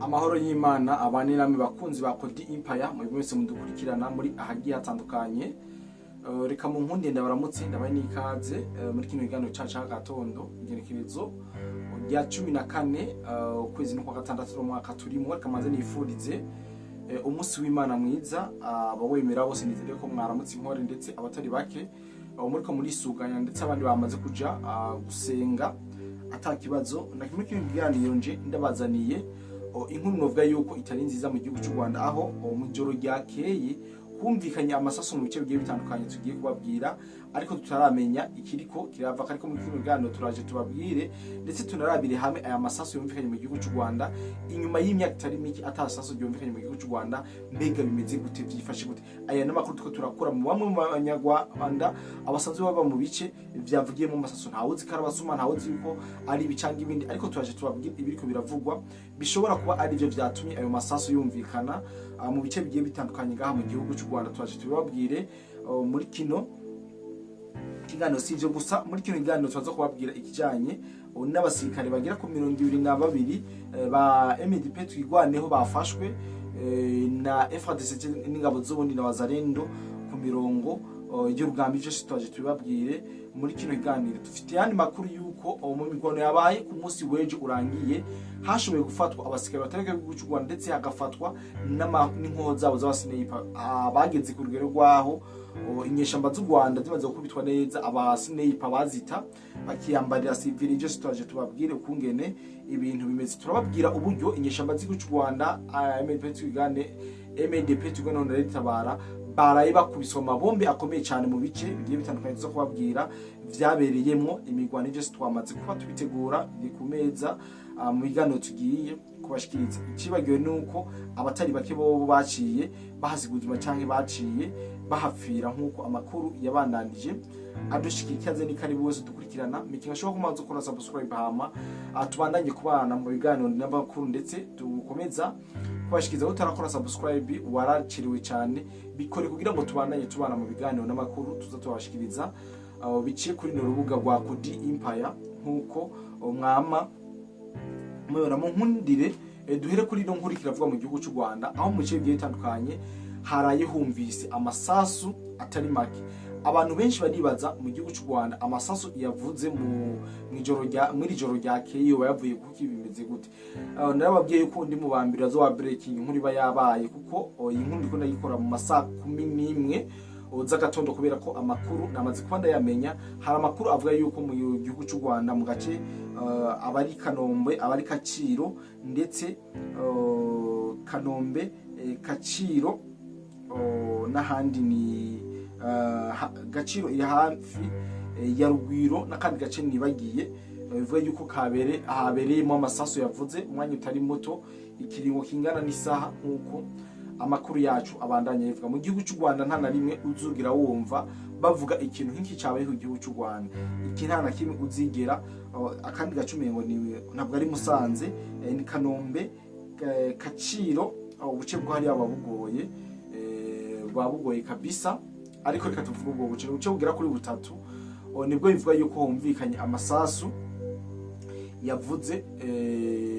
Amahoro y'Imana abane namwe bakunzi ba Kodi Empire mu bimwese mudukurikirana muri ahagiye hatandukanye. Reka mu nkunde ndabaramutse ndabaye n'ikaze muri kino kiganiro caca gatondo igerekerezo rya 14 ukwezi kwa gatandatu mu mwaka turimo. Reka maze nifurize umunsi w'Imana mwiza abawemera bose nizere ko mwaramutse inkore ndetse abatari bake muriko muri suganya ndetse abandi bamaze kuja gusenga atakibazo. Na kimwe kiganiro nje ndabazaniye inkuru novuga yuko itari nziza mu gihugu cy'u Rwanda, aho mu joro ryakeye humvikanye amasaso mu bice bigiye bitandukanye tugiye kubabwira, ariko tutaramenya ikiriko kirava. Ariko mu kiganiro turaje tubabwire ndetse tunarabire hamwe aya masaso yumvikanye mu gihugu cy'u Rwanda inyuma y'imyaka itari miki atasaso yumvikanye mu gihugu cy'u Rwanda. Mbega bimeze gute, byifashe gute? Aya n'amakuru tuko turakora mu bamwe mu banyarwanda abasanzwe baba mu bice byavugiye mu masaso. Ntawuzi karabasuma, ntawuzi yuko ari ibicanga ibindi, ariko turaje tubabwire ibiriko biravugwa bishobora kuba ari byo byatumye ayo masaso yumvikana mu bice bigiye bitandukanye ngaha mu gihugu cy'u Rwanda. Turaje tubabwire muri kino kiganiro. Si ivyo gusa, muri kino kiganiro turaza kubabwira ikijanye n'abasirikare bagera ku 22 ba MDP twigwaneho bafashwe na FARDC n'ingabo z'ubundi na Wazalendo ku mirongo y'urugamba. Ivyo turaje tubabwire muri kino kiganiro. Dufite yandi makuru yuko mu migwano yabaye ku munsi weje urangiye hashoboye gufatwa abasikare batareke gucu Rwanda ndetse hagafatwa n'inkoho zabo z'abasineyipa bageze ku rugero rwaho inyeshamba z'u Rwanda zimaze gukubitwa neza abasineyipa bazita bakiyambarira civil. Ivyo turaje tubabwire ukungene ibintu bimeze. Turababwira uburyo inyeshamba z'igucu Rwanda MDP tugana na Ritabara baraye bakubiswa amabombe akomeye cyane mu bice bigiye bitandukanye zo kubabwira vyabereyemo imigwano. Ivyo twamaze kuba tubitegura iri ku meza mu biganiro tugiye kubashikiriza. Ikibagiwe nuko abatari bake bo baciye bahaziguzima canke baciye bahapfira nkuko amakuru yabandanije adushikikaze. Ni karibu bose dukurikirana mikinga shobora kumanza ukora subscribe hama tubandanye kubana mu biganiro n'abakuru ndetse tukomeza kubashikiriza. Utarakora subscribe waraciriwe cyane, bikore kugira ngo tubandanye tubana mu biganiro n'amakuru tuza tubashikiriza biciye kuri no rubuga rwa Kodi Empire nkuko mwama mubona mu nkundire. Duhere kuri no nkuru kiravuga mu gihugu cy'u Rwanda, aho mu bice bigiye bitandukanye haraye humvise amasasu atari make. Abantu benshi baribaza mu gihugu cy'u Rwanda amasasu yavuze mu ijoro ryakeye yoba yavuye kuki bimeze gute. Narababwiye yuko ndi mu bambira zo wa breaking inkuru iba yabaye, kuko iyi nkuru ndiko ndayikora mu masaha 11 z'agatondo kubera ko amakuru namaze kuba ndayamenya. Hari amakuru avuga yuko mu gihugu cy'u Rwanda mu gace abari Kanombe, abari Kaciro ndetse Kanombe, Kaciro n'ahandi ni Gaciro iri hafi ya Rugwiro n'akandi gace nibagiye. Bivuga yuko habereyemo amasaso yavuze umwanya utari muto, ikiringo kingana n'isaha nkuko amakuru yacu abandanye yivuga. Mu gihugu cy'u Rwanda nta na rimwe uzugira wumva bavuga ikintu nk'iki cyabaye ku gihugu cy'u Rwanda. Iki nta na kimwe uzigera. Akandi gacumenye ngo ntabwo ari Musanze, ni Kanombe, Kaciro, ubuce bwo hari ababugoye babugoye kabisa. Ariko reka tuvuge ubwo buce bugira kuri butatu nibwo bivuga yuko humvikanye amasasu yavuze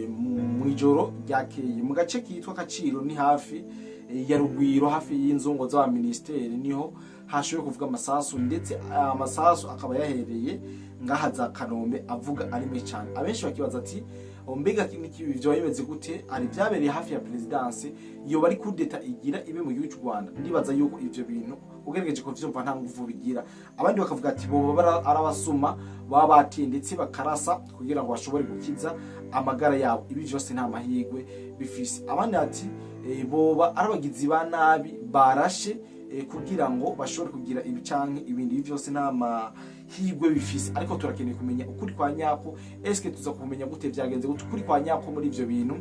mu ijoro ryakeye mu gace kitwa Kaciro, ni hafi ya Rugwiro, hafi y'inzongo z'aba ministeri, niho hashoboye kuvuga amasasu. Ndetse amasasu akaba yahereye ngaha za Kanombe avuga ari me cyane. Abenshi bakibaza ati mbega kiniki bivyo bimeze gute, ari byabereye hafi ya presidence iyo bari kudeta igira ibe mu gihugu cy'u Rwanda. Ndibaza yuko ivyo bintu ugerageje ko vyumva nta nguvu bigira. Abandi bakavuga ati bo arabasuma baba batindetse bakarasa kugira ngo bashobore gukiza amagara yabo. Ibi byose nta mahigwe bifise. Abandi ati boba arabagizi ba nabi barashe kugira ngo bashobore kugira ibicanke ibindi. Byose nta mahigwe bifise, ariko turakeneye kumenya ukuri kwa nyako. Eske tuza kumenya gute byagenze gute ukuri kwa nyako muri ivyo bintu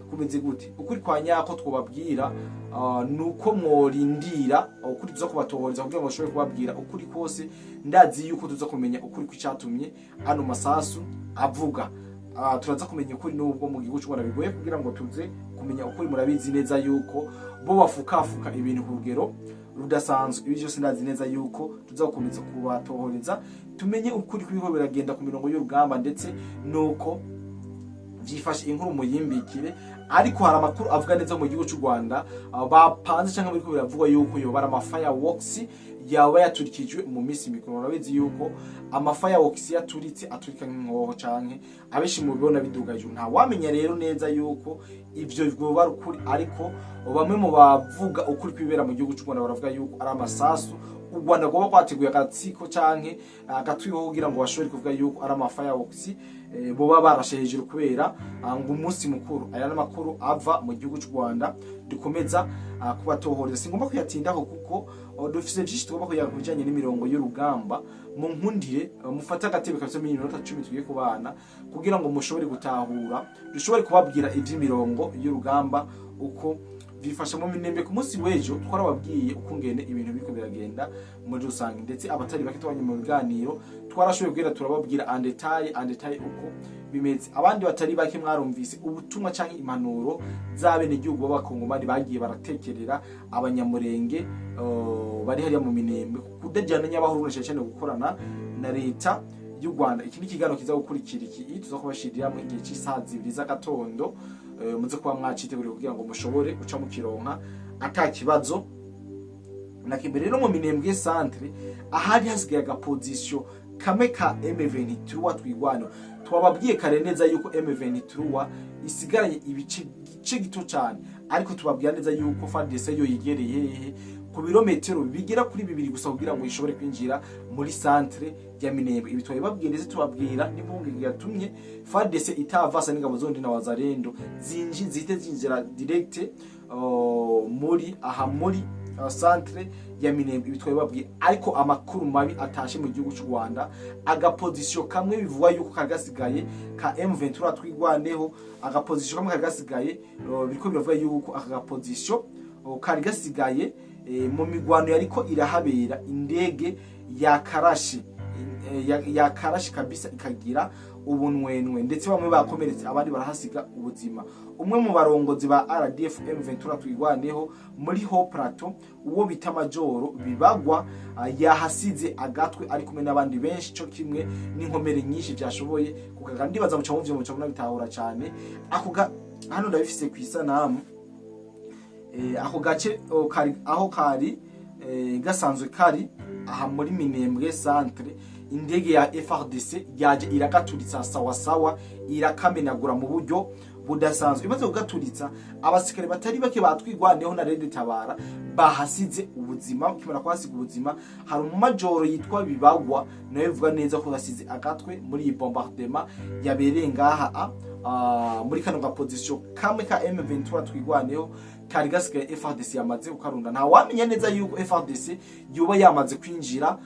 kumeze gute? Ukuri kwa nyako twobabwira nuko morindira ukuri tuza kubatohoriza kugira ngo bashobore kubabwira ukuri kose. Ndazi yuko tuza kumenya ukuri kw'icatumye ano masasu avuga. Turaza kumenya ukuri nubwo mu gihugu cy'u Rwanda bigoye kugira ngo tuze kumenya ukuri. Murabizi neza yuko bo bafukafuka ibintu ku rugero rudasanzwe. Ibi byose ndazi neza yuko tuzakomeza kubatohoreza tumenye ukuri kw'iho biragenda ku mirongo y'urugamba ndetse nuko byifashe inkuru muyimbikire, ariko hari amakuru avuga neza mu gihugu cy'u Rwanda bapanze cyangwa biriko biravugwa yuko yoba ari amafireworks yaba yaturikijwe mu minsi mikuru. Murabizi yuko amafireworks yaturitse aturika nk'inkoho canke abenshi mu bibona bidugaje, nta wamenya rero neza yuko ivyo bigoba ari ukuri, ariko bamwe mu bavuga ukuri kwibera mu gihugu cy'u Rwanda baravuga yuko ari amasasu u Rwanda goba kwateguye agatsiko canke agatwiho kugira ngo bashobore kuvuga yuko ari amafireworks boba barashe hejuru kubera ngo umunsi mukuru. Aya n'amakuru ava mu gihugu cy'u Rwanda dukomeza kubatohoreza, singomba kuyatindaho kuko dufise byinshi tugomba kuyaga kujanye n'imirongo y'urugamba. Mu nkundire mufata agatebe kabisa minota 10 tugiye kubana kugira ngo mushobore gutahura, dushobore kubabwira ivy'imirongo y'urugamba uko bifasha mu minembe. Ku munsi w'ejo twarababwiye uko ngene ibintu biko biragenda muri rusange, ndetse abatari bake twanye mu biganiro twarashoboye kugira turababwira andetaye uko bimeze. Abandi batari bake mwarumvise ubutumwa canke impanuro zabene igihugu b'abakongomani bagiye baratekerera abanyamurenge bari hariya mu minembe kudajyana nyabahuru cyane gukorana na leta y'u Rwanda. Iki ni kiganiro kiza gukurikira iki tuzakubashirira mu gihe cy'isaha 2 z'agatondo, muze kuba mwaciteguriye kugira ngo mushobore guca mu kironka atakibazo na kimbere. Rero mu minembwe centre ahari hasigaye agaposition kamwe ka M23 twigwana, twababwiye kare neza yuko M23 isigaranye ibice gito cyane, ariko tubabwira neza yuko FARDC yo yigereye ku birometero bigera kuri 2 gusa kugira ngo ishobore kwinjira muri centre ya Minembwe. Ibi twababwiye ndetse tubabwira n'impungenge yatumye FARDC itavasa n'ingabo zondi na wazarendo zinjira direct muri centre ya Minembwe. Ibi twababwiye, ariko amakuru mabi atashe mu gihugu cy'u Rwanda, agaposition kamwe bivuga yuko kagasigaye ka M23 twigwaneho, agaposition kamwe kagasigaye biriko biravuga yuko akagaposition kari gasigaye mu migwano yariko irahabera indege yakarashi kabisa ikagira ubunwenwe, ndetse bamwe bakomeretse abandi barahasiga ubuzima. Umwe mu barongozi ba RDF M23 twigwaneho muri Ho Plateau uwo bita Majoro Bibagwa yahasize agatwe ari kumwe n'abandi benshi cyo kimwe n'inkomere nyinshi byashoboye kukaga. Ndibaza mu cyamuvye mu cyamuna bitahura cyane ako hano ndabifise kwisanamu ako gace aho kari gasanzwe kari aha muri Minembwe centre. Indege ya FARDC yaje iragaturitsa sawa irakamenagura mu buryo budasanzwe. Imaze kugaturitsa abasikare batari bake batwigwaneho na Red Tabara bahasize ubuzima. Kimara kwasiga ubuzima hari mu majoro yitwa Bibagwa nawe bivuga neza ko hasize agatwe muri iyi bombardement yabereye ngaha muri kano ga position kamwe ka M23 twigwaneho kari gasigaye FARDC yamaze kukarunda. Nta wamenya neza yuko FARDC yuba yamaze kwinjira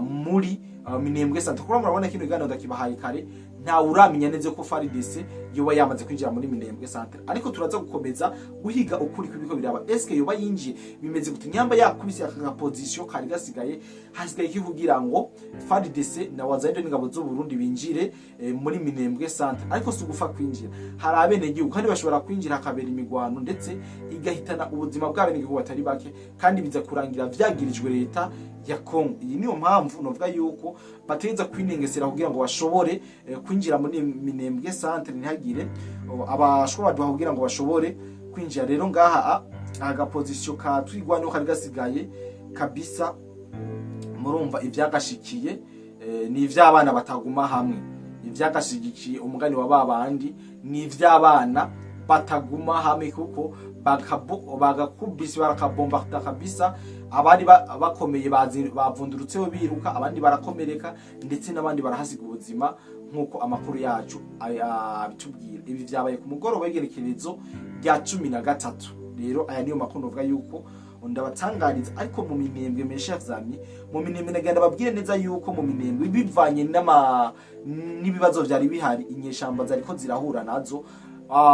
muri Minembwe centre. Kuko murabona kino gano ndakibahaye kare, nta uramenya neza ko FARDC yuba yamaze kwinjira muri Minembwe centre, ariko turaza gukomeza guhiga ukuri kw'ibiko biraba. Eske yuba yinjiye bimeze gute? Nyamba yakubise aka position kari gasigaye hasigaye iki kugira ngo FARDC na wazayendo n'ingabo z'u Burundi binjire muri Minembwe centre, ariko sugufa kwinjira. Hari abene gihugu kandi bashobora kwinjira akabera imigwano ndetse igahitana ubuzima bw'abene gihugu batari bake, kandi biza kurangira vyagirijwe leta ya Kongo. Iyi niyo mpamvu novuga yuko bateza kwinengesera kugira ngo bashobore kwinjira muri Minembwe centre, ntihagire abashobora duha kugira ngo bashobore kwinjira. Rero ngaha aga position ka twigwano kari gasigaye kabisa, murumva ivyagashikiye ni ivy'abana bataguma hamwe, ivyagashigikiye umugani wa babandi ni ivy'abana bataguma hamwe, kuko bagakubise barakabombarda kabisa. Abandi bakomeye bavundurutseho biruka, abandi barakomereka, ndetse n'abandi barahasiga ubuzima nkuko amakuru yacu abitubwira. Ibi vyabaye ku mugoroba w'igerekerezo rya 13. Rero aya niyo makuru novuga yuko ndabatangariza. Ariko mu Minembwe mesha vyamye mu Minembwe nagenda babwire neza yuko mu Minembwe bivanye n'ibibazo vyari bihari, inyeshamba zariko zirahura nazo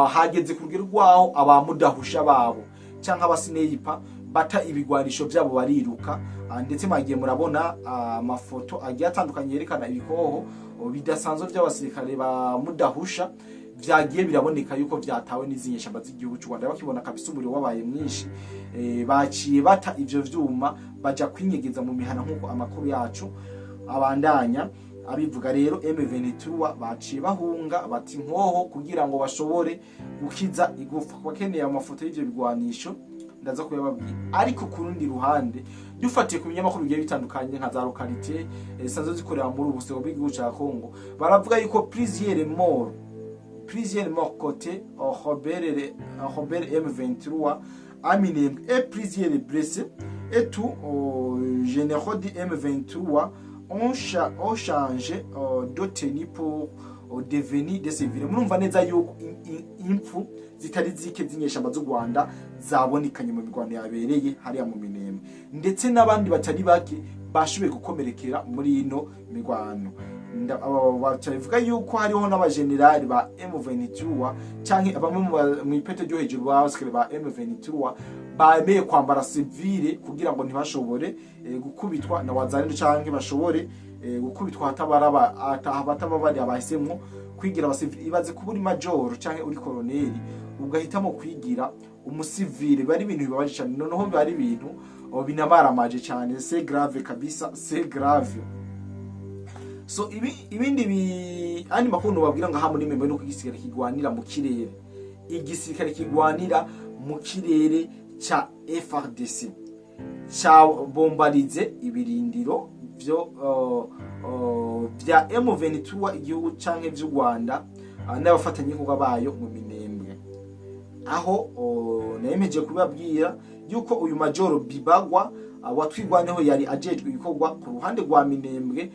hageze kurugero rwaho abamudahusha babo canka abasineyipa bata ibigwanisho byabo bariruka, ndetse magiye murabona amafoto agiye atandukanye yerekana ibikoho bidasanzwe by'abasirikare ba mudahusha vyagiye biraboneka yuko vyatawe n'izinyeshamba z'igihugu cy'u Rwanda. Bakibona kabisa umuriro wabaye mwinshi, baciye bata ivyo vyuma baja kwinyegeza mu mihana nkuko amakuru yacu abandanya. abivuga rero M23 baciye bahunga bati nkoho kugira ngo bashobore gukiza igufa. Bakeneye amafoto y'ivyo bigwanisho ndaza kuyababwira. Ariko ku rundi ruhande dufatiye ku binyamakuru bigiye bitandukanye nka za localité sanzo zikorera muri ubusego bw'igihugu ca Congo, baravuga yuko plusieurs morts côté Robert M23 à Minembwe et plusieurs blessés et tout généraux du M23 ont changé de tenue pour devenir des civils. Murumva neza yuko impfu zitari zike zinyeshamba z'u Rwanda zabonekanye mu mirwano yabereye hariya mu Minembwe, ndetse n'abandi batari bake bashoboye gukomerekera muri ino mirwano. Bavuga yuko hariho n'abagenerali ba M23 canke abamwe mu ipete ryo hejuru baskere ba M23 bameye kwambara civile kugira ngo ntibashobore gukubitwa na wazalendo canke bashobore gukubitwa hatabari abahisemwo kwigira abasivile. Ibaze kuburi major canke uri koloneli ugahitamo kwigira umusivile, bari ibintu bibabaje cyane, noneho bari ibintu binamaramaje cyane. C'est grave kabisa, c'est grave. So ibindi ani makuru babwira ngo ha muri membe no kugisigara kigwanira mu kirere, igisirikare kigwanira mu kirere cha FARDC cha bombarize ibirindiro vya M23 igihugu canke vy'u Rwanda n'abafatanye kuba bayo mu Minembwe. Aho nayemeje kubabwira yuko uyu majoro Bibagwa watwigwaneho yari ajejwe ibikorwa ku ruhande rwa Minembwe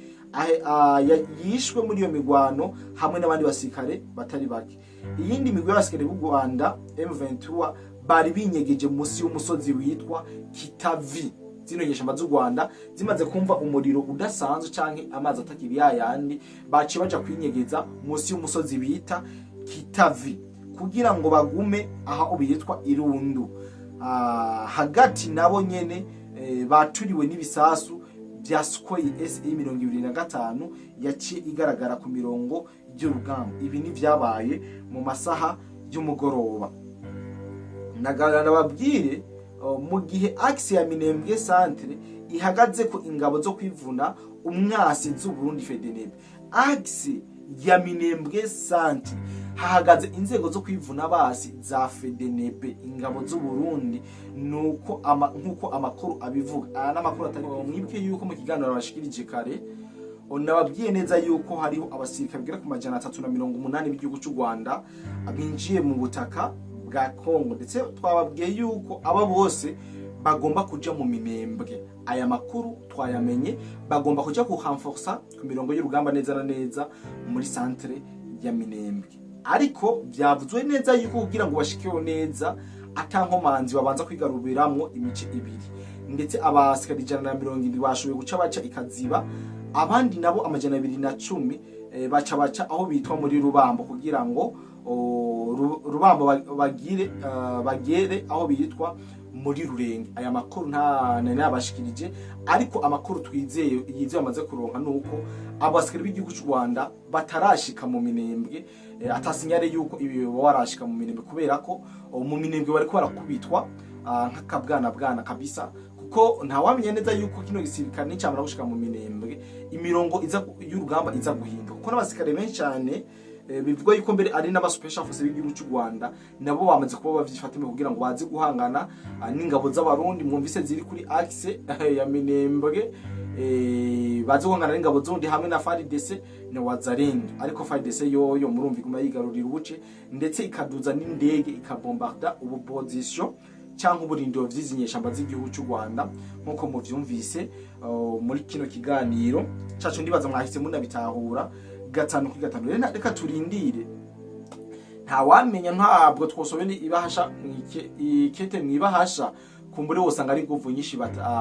yishwe muri iyo migwano hamwe n'abandi basirikare batari bake. Iyindi migwi y'abasirikare b'u Rwanda M23 bari binyegeje munsi y'umusozi witwa Kitavi. Zino nyeshamba z'u Rwanda zimaze kumva umuriro udasanzwe canke amazi atakiri yayandi, baciye baja kwinyegeza munsi y'umusozi bita Kitavi kugira ngo bagume aha ubitwa Irundu. Hagati nabo nyene baturiwe n'ibisasu bya Sukhoi SE-25 yaciye igaragara ku mirongo y'urugamba. Ibi ni vyabaye mu masaha y'umugoroba. Nagarana babwire mu gihe axe ya Minembwe centre ihagaze ko ingabo zo kwivuna umwasi z'u Burundi FDNB, axe ya Minembwe centre hahagaze inzego zo kwivuna abasi za FDNB, ingabo z'u Burundi. Nuko nkuko amakuru abivuga, n'amakuru atari mwibwe yuko mu kiganiro bashikirije kare nababwiye neza yuko hariho abasirikare bigera ku 380 b'igihugu cy'u Rwanda abinjiye mu butaka bwa Congo, ndetse twababwiye yuko aba bose bagomba kuja mu Minembwe. Aya makuru twayamenye, bagomba kuja ku renforcer ku mirongo y'urugamba neza na neza muri centre ya Minembwe. Ariko byavuzwe neza yuko kugira ngo bashikeho neza atankomanzi babanza kwigarubiramwo imice ibiri, ndetse abasikari 170 bashoboye guca baca ikaziba, abandi nabo 210 baca aho bitwa muri Rubambo kugira ngo Rubambo bagere aho bitwa muri Rurenge. Aya makuru nta nabashikirije, ariko amakuru twizeye yize amaze kuronka nuko abasikari b'igihugu cy'u Rwanda batarashika mu Minembwe, atasinyare yuko ibi warashika mu Minembwe, kubera ko mu Minembwe bariko barakubitwa nk'akabwana kabisa, kuko nta wamenye neza yuko kino gisirikare nicamara gushika mu Minembwe imirongo iza y'urugamba iza guhinga, kuko n'abasikare benshi cyane bivuga yuko mbere ari n'aba special force b'igihugu cy'u Rwanda nabo bamaze kuba bavyifatime kugira ngo bazi guhangana n'ingabo z'abarundi. Mwumvise ziri kuri axe ya Minembwe, bazi guhangana n'ingabo z'undi hamwe na FARDC na wazalendo. Ariko FARDC yoyo murumva iguma yigarurira ubuce, ndetse ikaduza n'indege ikabombarda ubu position cyangwa uburindiro vy'izinyeshamba z'igihugu cy'u Rwanda nkuko muvyumvise muri kino kiganiro cacu. Ndibaza mwahise munabitahura gatanu kuri gatanu. Reka turindire, nta wamenya, ntabwo twosobene ibahasha ikete mwibahasha kumbure wosanga ari guvu nyinshi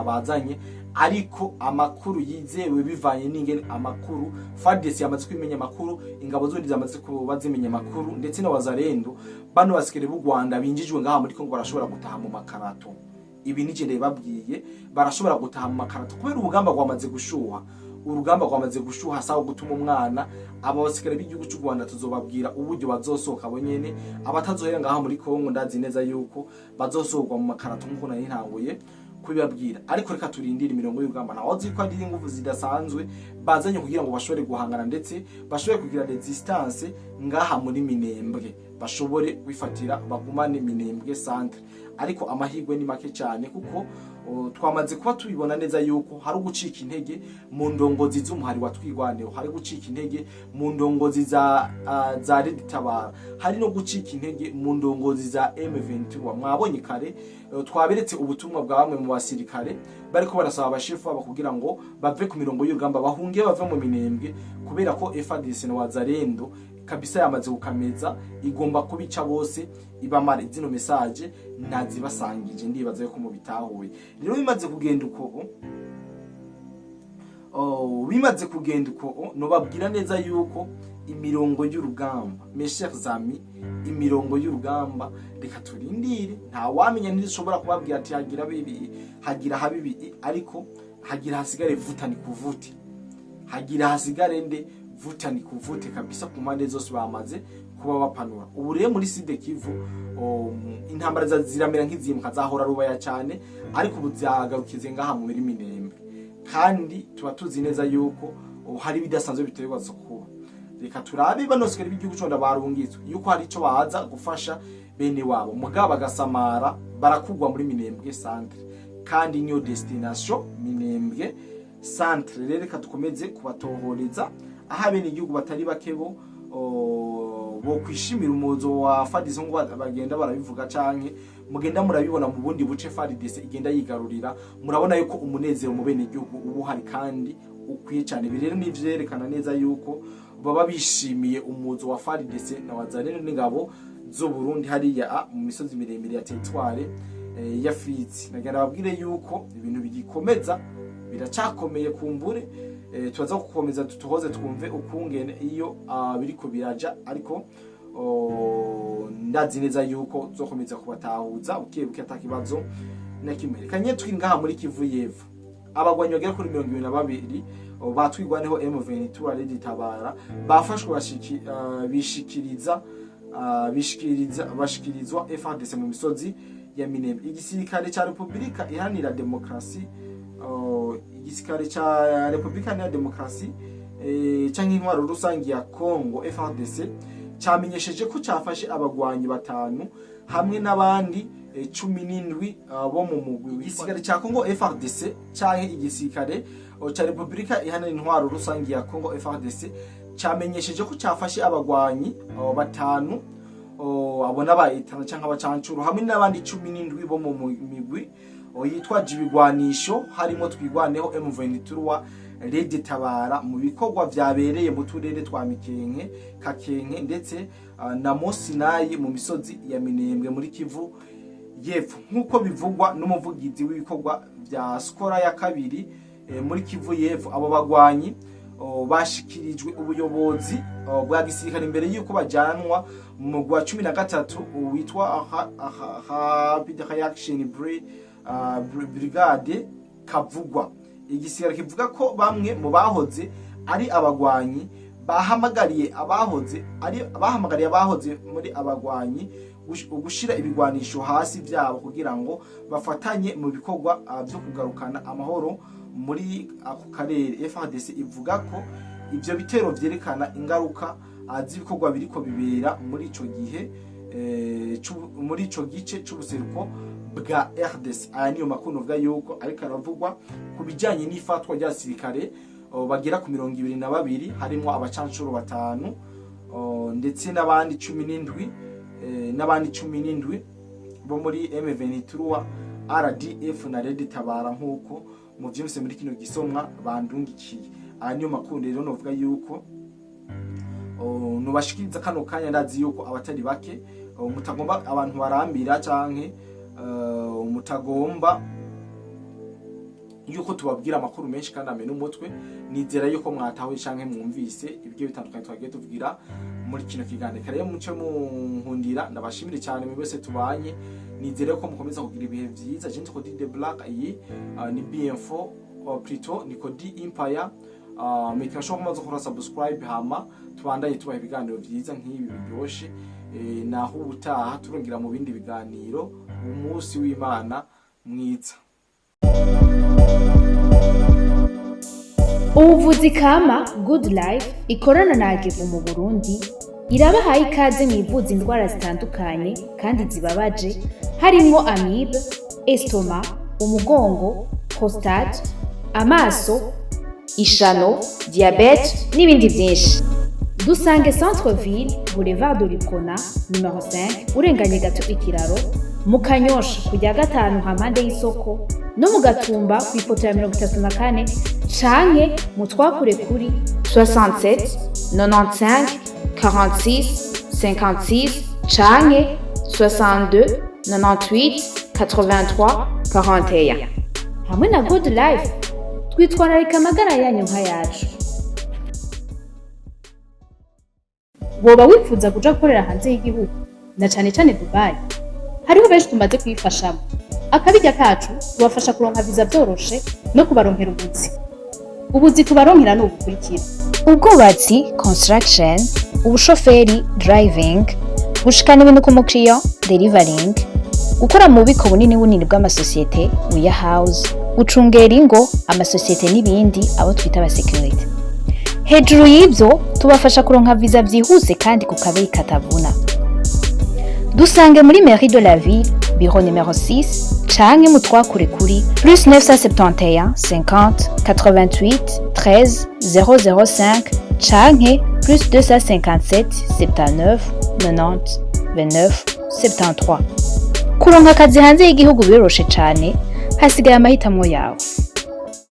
bazanye, ariko amakuru yizewe bivanye n'ingene amakuru FARDC yamaze kwimenya amakuru, ingabo z'undi zamaze kuba zimenya amakuru, ndetse no wazalendo bano basikere b'u Rwanda binjijwe ngaha muri Kongo barashobora gutaha mu makarato. Ibi nije ndebabwiye, barashobora gutaha mu makarato kubera ubugamba gwamaze gushuha. Urugamba rwamaze gushuha sawo gutuma umwana. Aba basikare b'igihugu cy'u Rwanda tuzobabwira uburyo bazosoka bonyene, abatazohera ngaha muri Kongo ndazi neza yuko bazosorwa mu makarato nkuko nari ntanguye kubibabwira. Ariko reka turindire imirongo y'urugamba, naho ziko ari ingufu zidasanzwe bazanye kugira ngo bashobore guhangana ndetse bashobore kugira resistance ngaha muri Minembwe, bashobore kwifatira bagumane Minembwe centre. Ariko amahirwe ni make cyane kuko twamaze kuba tubibona neza yuko hari gucika intege mu ndongozi z'umuhari wa Twigwaneho, hari gucika intege mu ndongozi za Red Tabara, hari no gucika intege mu ndongozi za M23. Mwabonye kare twaberetse ubutumwa bwa bamwe mu basirikare bariko barasaba abashefu babo kugira ngo bave ku mirongo y'urugamba, bahunge bave mu Minembwe, kubera ko FARDC na Wazalendo kabisa yamaze gukameza, igomba kubica bose, ibamara zino message nazibasangije, ndibaza yuko mu bitahuye. Rero bimaze kugenda uko no babwira neza yuko imirongo y'urugamba, mes chers amis, imirongo y'urugamba reka turindire, nta wamenya ntishobora kubabwira ati hagira bibi, hagira habibi, ariko hagira hasigare vuta ni kuvuti, hagira hasigare nde vuta ni kuvute kabisa ku mpande zose bamaze kuba bapanura. Ubu rero muri Sud Kivu intambara ziramera nk'izimka zahora rubaya cyane, ariko ubu byagarukize ngaha mu Minembwe, kandi tuba tuzi neza yuko hari bidasanzwe biterwa kuba. Reka turabe banoskere b'igihugu cyonda barungitswe yuko hari ico baza gufasha bene wabo, mugaba bagasamara barakugwa muri Minembwe centre, kandi niyo destination Minembwe centre. Rero reka dukomeze kubatohoreza aha bene igihugu batari bakebo bo kwishimira umuzo wa FARDC ngo bagenda barabivuga canke mugenda murabibona mu bundi buce FARDC igenda yigarurira, murabona yuko umunezero mu bene igihugu ubu hari kandi ukwiye cyane. Birero nivyerekana neza yuko baba bishimiye umuzo wa FARDC na Wazalendo n'ingabo zo Burundi hariya mu misozi miremire ya territoire ya Fizi. Nagenda babwire yuko ibintu bigikomeza, biracakomeye kumbure, tubaza gukomeza tutohoze twumve ukungene iyo biriko biraja, ariko ndazi neza yuko zokomeza kubatahuza ukebuke atakibazo na kimwe. Kanye twiri ngaha muri Kivu y'Epfo, abagwanyi bagera kuri 22 batwigwaneho M23 Red Tabara bafashwe bashikirizwa FARDC mu misozi ya Minembwe. Igisirikare ca Republika Iharanira Demokarasi igisirikare cha Republika Iharanira Demokarasi canke intwaro rusangi ya Congo FARDC cyamenyesheje ko cyafashe abagwanyi 5 hamwe n'abandi 17 bo mu mugwi w'igisirikare cha Congo FARDC canke igisirikare cha Republika Iharanira intwaro rusangi ya Congo FARDC cyamenyesheje ko cyafashe abagwanyi 5 abona bayitana canke abacancuru hamwe n'abandi 17 bo mu migwi yitwa jibigwanisho, harimo Twigwaneho M23 Red Tabara mu bikorwa vyabereye mu turere twa Mikenke, Kakenke ndetse na Mosinayi mu misozi ya Minembwe muri Kivu y'Epfo, nkuko bivugwa n'umuvugizi w'ibikorwa vya Skora ya kabiri muri Kivu y'Epfo. Abo bagwanyi bashikirijwe ubuyobozi bwa gisirikare imbere yuko bajanwa mu gwa 13 witwa Rapid Reaction Brigade Kavugwa. Igisirikare kivuga ko bamwe mu bahoze ari abagwanyi bahamagariye abahoze muri abagwanyi gushira ibigwanisho hasi byabo kugira ngo bafatanye mu bikorwa byo kugarukana amahoro muri ako karere. FARDC ivuga ko ivyo bitero vyerekana ingaruka z'ibikorwa biriko bibera muri ico gihe muri ico gice c'ubuseruko bwa RDC. Aya niyo makuru novuga yuko ariko aravugwa kubijanye n'ifatwa rya sirikare bagera ku 22 harimo abacancuro 5 ndetse n'abandi 17 bo muri M23 RDF na Red Tabara nkuko mu vyose muri kino gisomwa bandungikiye. Aya niyo makuru rero novuga yuko nubashikiriza kano kanya, ndazi yuko abatari bake mutagomba abantu barambira canke mutagomba yuko tubabwira amakuru menshi kandi amena umutwe. Nizera yuko mwatawe canke mwumvise ibyo bitandukanye twagiye tuvugira muri kino kiganiro. Kare muce munkundira, ndabashimire cyane mu bese tubanye. Nizera yuko mukomeza kugira ibihe vyiza. Je Cody the Black, iyi ni BM4 plutôt ni Cody Empire. Make sure mumaze gukora subscribe hama tubandanye tubaha ibiganiro vyiza nk'ibi biryoshe. Naho ubutaha turongera mu bindi biganiro. Umunsi w'Imana mwiza. Ubuvuzi kama Good Life ikorana na Agevu mu Burundi irabahaye ikaze mwivuza indwara zitandukanye kandi zibabaje harimo amibe, estoma, umugongo, prostate, amaso, ishano, diabete n'ibindi byinshi. Dusange Centre Ville, Boulevard de Lukona, numero 5, urenganye gato ikiraro, mu Kanyosha kujya gatanu hampande y'isoko, no mu Gatumba ku ipoto ya 34 canke mutwakure kuri 67 95 46 56 canke 62 98 83 41. Hamwe na Good Life twitwararika amagara yanyu nka yacu. Woba wifuza kuja gukorera hanze y'igihugu na cane cane Dubai? Hariho benshi tumaze kwifashamo. Akabijya kacu tubafasha kuronka visa byoroshe no kubaronkera ubuzi tubaronkera n'ubukurikira: ubwubatsi construction, ubushoferi driving, gushikana ibintu ku mukiriya delivering, gukora mu bubiko bunini bw'amasosiyete warehouse, gucungera ingo amasosiyete n'ibindi abo twita aba security. Hejuru y'ibyo tubafasha kuronka visa byihuse kandi ku kabeyi katavuna. Dusange muri Mairie de la Ville, bureau numéro 6, canke mutwakure kuri +971 50 88 13 005 canke +257 79 90 29 73. Kuronka akazi hanze y'igihugu biroroshe cane, hasigaye amahitamo yawe.